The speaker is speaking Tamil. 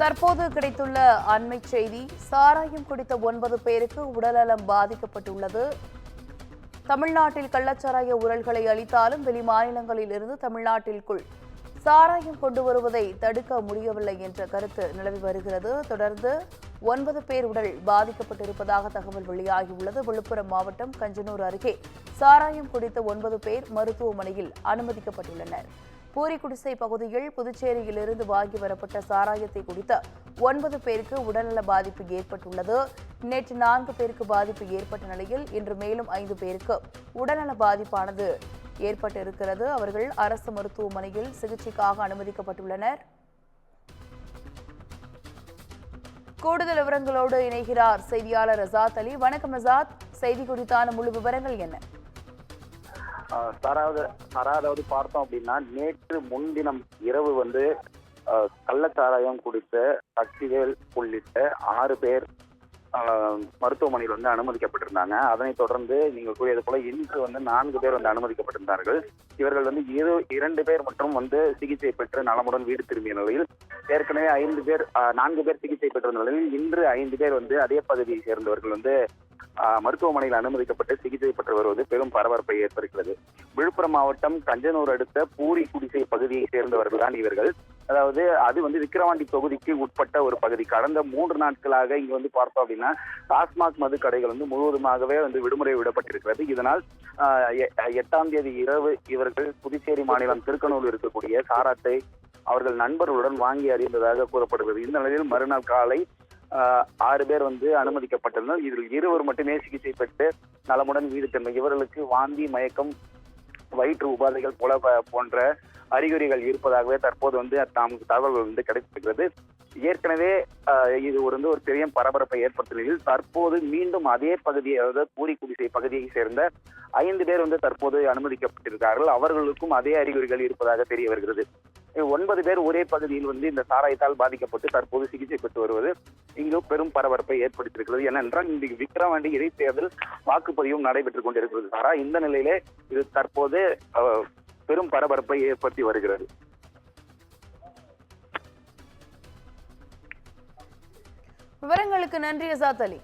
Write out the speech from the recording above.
தற்போது கிடைத்துள்ள அண்மை செய்தி, சாராயம் குடித்த 9 பேருக்கு உடல்நலம் பாதிக்கப்பட்டுள்ளது. தமிழ்நாட்டில் கள்ளச்சாராய உரல்களை அளித்தாலும் வெளி மாநிலங்களில் இருந்து தமிழ்நாட்டிற்குள் சாராயம் கொண்டு வருவதை தடுக்க முடியவில்லை என்ற கருத்து நிலவி வருகிறது. தொடர்ந்து 9 பேர் உடல் பாதிக்கப்பட்டிருப்பதாக தகவல் வெளியாகியுள்ளது. விழுப்புரம் மாவட்டம் கஞ்சனூர் அருகே சாராயம் குடித்த 9 பேர் மருத்துவமனையில் அனுமதிக்கப்பட்டுள்ளனர். பூரிக்குடிசை பகுதியில் புதுச்சேரியிலிருந்து வாங்கி வரப்பட்ட சாராயத்தை குடித்த 9 பேருக்கு உடல்நல பாதிப்பு ஏற்பட்டுள்ளது. நேற்று 4 பேருக்கு பாதிப்பு ஏற்பட்ட நிலையில் இன்று மேலும் 5 பேருக்கு உடல்நல பாதிப்பானது ஏற்பட்டிருக்கிறது. அவர்கள் அரசு மருத்துவமனையில் சிகிச்சைக்காக அனுமதிக்கப்பட்டுள்ளனர். கூடுதல் விவரங்களோடு இணைகிறார் செய்தியாளர் ரசாத் அலி. வணக்கம் ரசாத், செய்தி குறித்தான முழு விவரங்கள் என்ன? அதாவது பார்த்தோம் அப்படின்னா, நேற்று முன்தினம் இரவு கள்ளச்சாராயம் குடித்த சக்திவேல் உள்ளிட்ட 6 பேர் மருத்துவமனையில் அனுமதிக்கப்பட்டிருந்தாங்க. அதனைத் தொடர்ந்து நீங்கள் கூறியது போல இன்று 4 பேர் அனுமதிக்கப்பட்டிருந்தார்கள். இவர்கள் 2 பேர் மற்றும் சிகிச்சை பெற்று நலமுடன் வீடு திரும்பிய நிலையில் ஏற்கனவே 4 பேர் சிகிச்சை பெற்ற நிலையில் இன்று 5 பேர் அதே பகுதியை சேர்ந்தவர்கள் மருத்துவமனையில் அனுமதிக்கப்பட்டு சிகிச்சை பெற்று வருவது பெரும் பரபரப்பை ஏற்படுகிறது. விழுப்புரம் மாவட்டம் கஞ்சனூர் அடுத்த பூரிக்குடிசை பகுதியை சேர்ந்தவர்கள் தான் இவர்கள். அதாவது அது விக்கிரவாண்டி தொகுதிக்கு உட்பட்ட ஒரு பகுதி. கடந்த 3 நாட்களாக இங்கு பார்த்தோம் அப்படின்னா டாஸ்மாக் மது கடைகள் முழுவதுமாகவே விடுமுறை விடப்பட்டிருக்கிறது. இதனால் 8ஆம் தேதி இரவு இவர்கள் புதுச்சேரி மாநிலம் திருக்கனூரில் இருக்கக்கூடிய சாராத்தை அவர்கள் நண்பர்களுடன் வாங்கி அறிந்ததாக கூறப்படுகிறது. இந்த நிலையில் மறுநாள் காலை 6 பேர் அனுமதிக்கப்பட்டிருந்தனர். இதில் 2 மட்டுமே சிகிச்சை பெற்று நலமுடன் வீடு திரும்பினர். இவர்களுக்கு வாந்தி, மயக்கம், வயிற்று உபாதைகள் போன்ற அறிகுறிகள் இருப்பதாகவே தற்போது நமக்கு தகவல்கள் கிடைத்திருக்கிறது. ஏற்கனவே இது ஒரு பெரிய பரபரப்பை ஏற்படுத்திய நிலையில் தற்போது மீண்டும் அதே பகுதியை, அதாவது பூரிக்குடிசை பகுதியை சேர்ந்த 5 பேர் தற்போது அனுமதிக்கப்பட்டிருக்கிறார்கள். அவர்களுக்கும் அதே அறிகுறிகள் இருப்பதாக தெரிய வருகிறது. 9 பேர் ஒரே பகுதியில் இந்த சாராயத்தால் பாதிக்கப்பட்டு தற்போது சிகிச்சை பெற்று வருவது இங்கு பெரும் பரபரப்பை ஏற்படுத்தியிருக்கிறது. ஏனென்றால் இந்த விக்கிரவாண்டி இடைத்தேர்தல் வாக்குப்பதிவும் நடைபெற்றுக் கொண்டிருக்கிறது. இந்த நிலையிலே இது தற்போது பெரும் பரபரப்பை ஏற்படுத்தி வருகிறது. விவரங்களுக்கு நன்றி ரசாத் அலி.